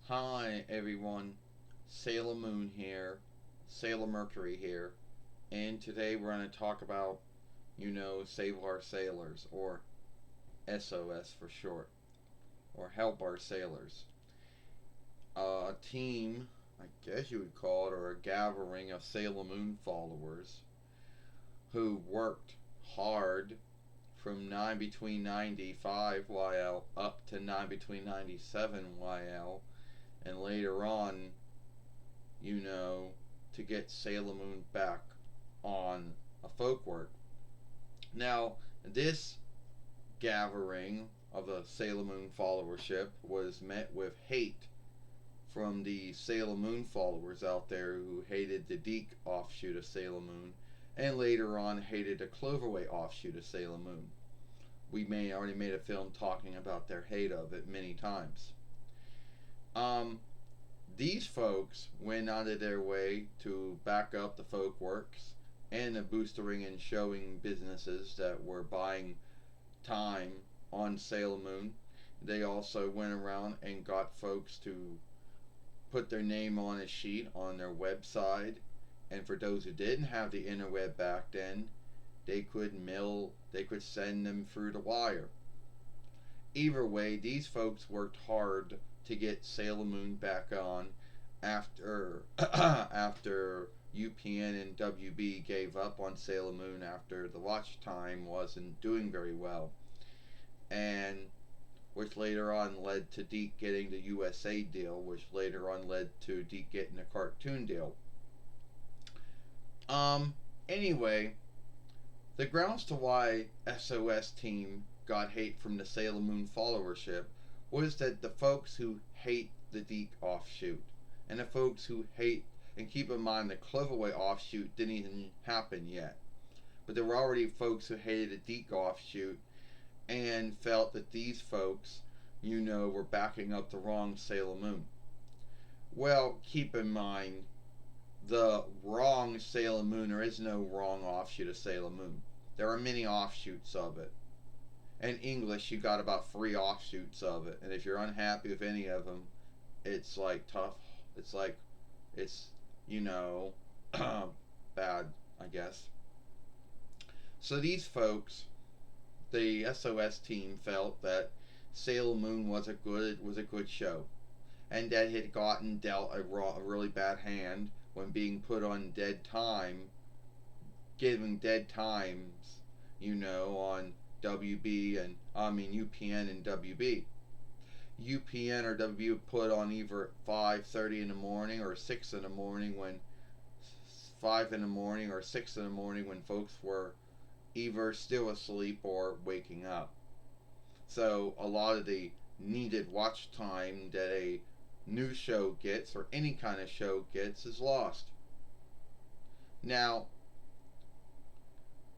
Hi everyone, Sailor Moon here, Sailor Mercury here, and today we're going to talk about, Save Our Sailors, or SOS for short, or Help Our Sailors. A team, I guess you would call it, or a gathering of Sailor Moon followers who worked hard from 9 between 95 YL up to 9 between 97 YL, and later on you know, to get Sailor Moon back on a folk work. Now, this gathering of the Sailor Moon followership was met with hate from the Sailor Moon followers out there who hated the Deke offshoot of Sailor Moon and later on hated the Cloverway offshoot of Sailor Moon. Already made a film talking about their hate of it many times. Um, These folks went out of their way to back up the folk works and the boostering and showing businesses that were buying time on Sailor Moon. They also went around and got folks to put their name on a sheet on their website. And for those who didn't have the interweb back then, they could send them through the wire. Either way, these folks worked hard to get Sailor Moon back on after after UPN and WB gave up on Sailor Moon after the watch time wasn't doing very well, and which later on led to Deke getting the USA deal, which later on led to Deke getting a cartoon deal. Um. Anyway, the grounds to why SOS team got hate from the Sailor Moon followership was that the folks who hate the Deke offshoot and the folks who hate, and keep in mind the Cloverway offshoot didn't even happen yet, but there were already folks who hated the Deke offshoot and felt that these folks, were backing up the wrong Sailor Moon. Well, keep in mind the wrong Sailor Moon, there is no wrong offshoot of Sailor Moon. There are many offshoots of it. In English, you got about 3 offshoots of it, and if you're unhappy with any of them, it's like tough. It's like, it's, you know, bad, I guess. So these folks, the SOS team, felt that Sailor Moon was a good show, and that it had gotten dealt a really bad hand when being put on dead time, giving dead times, on WB and UPN and WB. UPN or WB put on either 5:30 in the morning or 6 in the morning when 5 in the morning or 6 in the morning when folks were either still asleep or waking up. So a lot of the needed watch time that a new show gets or any kind of show gets is lost. Now,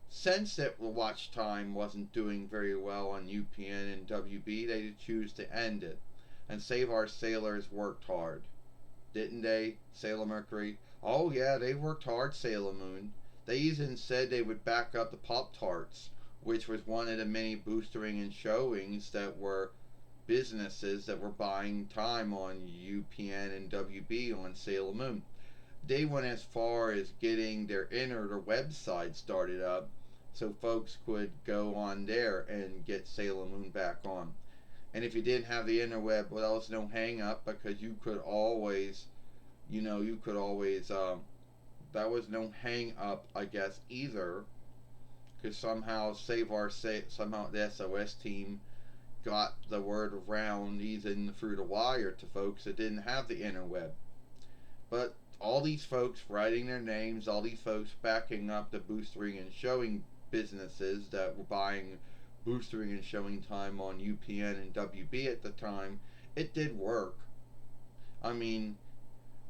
since that the watch time wasn't doing very well on UPN and WB, they choose to end it. And Save Our Sailors worked hard. Didn't they, Sailor Mercury? Oh yeah, they worked hard, Sailor Moon. They even said they would back up the Pop Tarts, which was one of the many boostering and showings that were businesses that were buying time on UPN and WB on Sailor Moon. They went as far as getting their website started up so folks could go on there and get Sailor Moon back on. And if you didn't have the interweb, well, that was no hang up because you could always, that was no hang up, I guess, either. Because somehow the SOS team got the word around even through the wire to folks that didn't have the interweb. But all these folks writing their names, all these folks backing up the boostering and showing businesses that were buying boostering and showing time on UPN and WB at the time, it did work. I mean,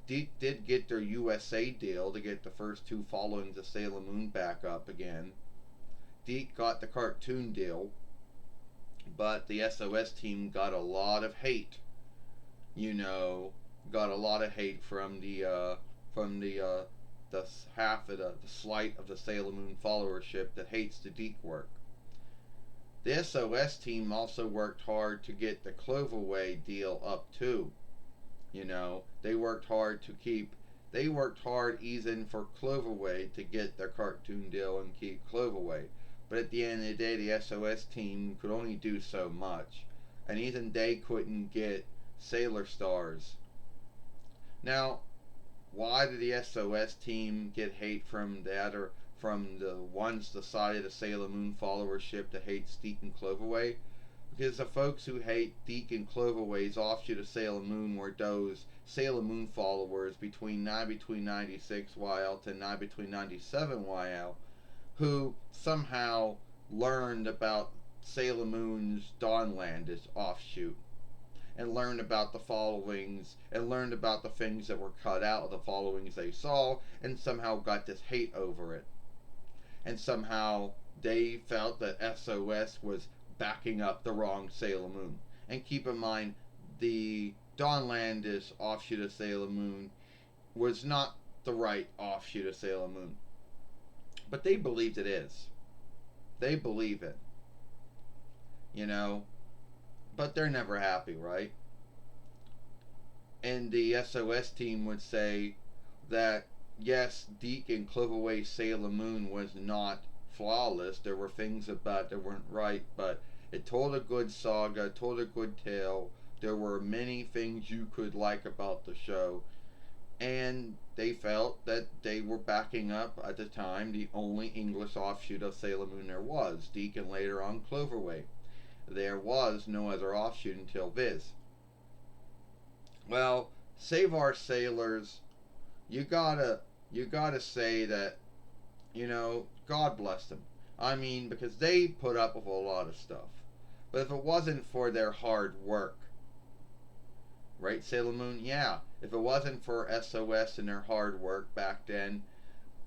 Deke did get their USA deal to get the first 2 followings of Sailor Moon back up again. Deke got the cartoon deal, but the SOS team got a lot of hate. Got a lot of hate from the half of the slight of the Sailor Moon followership that hates the Deke work. The SOS team also worked hard to get the Cloverway deal up too. They worked hard to keep. They worked hard even for Cloverway to get their cartoon deal and keep Cloverway. But at the end of the day, the SOS team could only do so much, and even they couldn't get Sailor Stars. Now, why did the SOS team get hate from the ones decided the Sailor Moon followership to hate Steak and Cloverway? Because the folks who hate Deke and Cloverway's offshoot of Sailor Moon were those Sailor Moon followers between 96 YL to between 97 YL who somehow learned about Sailor Moon's Dawnlandish offshoot and learned about the followings and learned about the things that were cut out of the followings they saw and somehow got this hate over it. And somehow they felt that SOS was backing up the wrong Sailor Moon. And keep in mind, the Dawnlandish offshoot of Sailor Moon was not the right offshoot of Sailor Moon. But they believed it is. They believe it. But they're never happy, right? And the SOS team would say that, yes, Deke and Cloverway's Sailor Moon was not flawless. There were things about it that weren't right, but it told a good saga, told a good tale. There were many things you could like about the show. And they felt that they were backing up, at the time, the only English offshoot of Sailor Moon there was, Deke and later on Cloverway. There was no other offshoot until Viz. Well, Save Our Sailors, you gotta say that, God bless them. I mean, because they put up with a lot of stuff. But if it wasn't for their hard work, right, Sailor Moon? Yeah. If it wasn't for SOS and their hard work back then,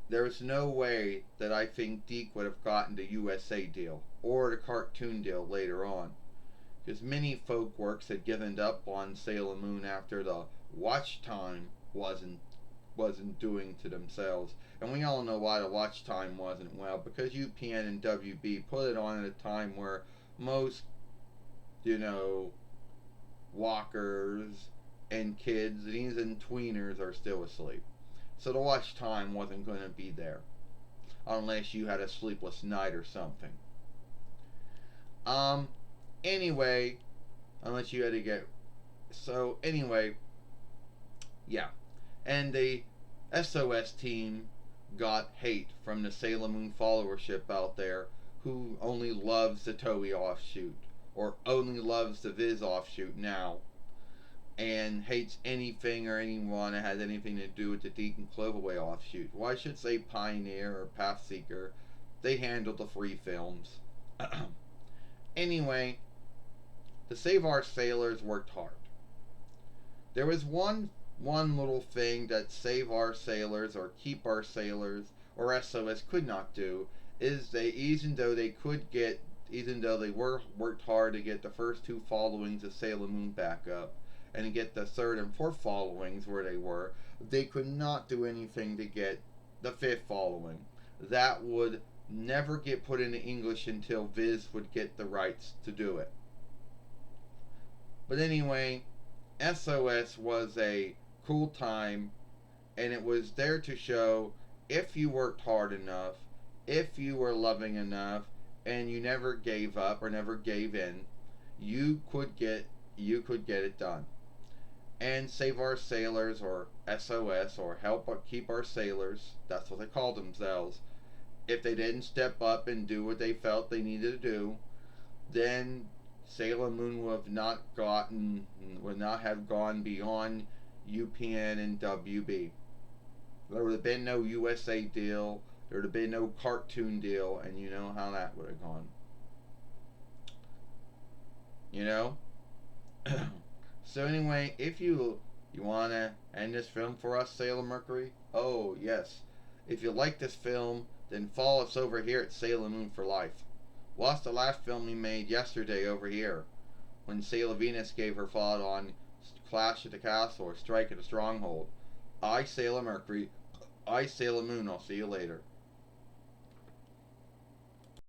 there's no way that I think Deke would have gotten the USA deal or the cartoon deal later on. Because many folk works had given up on Sailor Moon after the watch time wasn't doing to themselves. And we all know why the watch time wasn't well, because UPN and WB put it on at a time where most, walkers and kids, and even tweeners are still asleep. So the watch time wasn't going to be there. Unless you had a sleepless night or something. Anyway, unless you had to get... So, anyway, yeah. And the SOS team got hate from the Sailor Moon followership out there who only loves the Toei offshoot, or only loves the Viz offshoot now, and hates anything or anyone that has anything to do with the Deke and Cloverway offshoot. Well, I should say Pioneer or Pathseeker. They handled the free films. Anyway, the Save Our Sailors worked hard. There was one little thing that Save Our Sailors or Keep Our Sailors or SOS could not do, is even though they worked hard to get the first two followings of Sailor Moon back up and to get the third and fourth followings where they could not do anything to get the fifth following. That would never get put into English until Viz would get the rights to do it. But anyway, SOS was a cool time, and it was there to show if you worked hard enough, if you were loving enough, and you never gave up or never gave in, you could get it done. And Save Our Sailors, or SOS, or Keep Our Sailors, that's what they called themselves, if they didn't step up and do what they felt they needed to do, then Sailor Moon would not have gone beyond UPN and WB. There would have been no USA deal, there would have been no cartoon deal, and you know how that would have gone. So anyway, if you want to end this film for us, Sailor Mercury? Oh, yes. If you like this film, then follow us over here at Sailor Moon for Life. Watch the last film we made yesterday over here, when Sailor Venus gave her thought on Clash at the Castle or Strike at the Stronghold. I, Sailor Mercury. I, Sailor Moon. I'll see you later.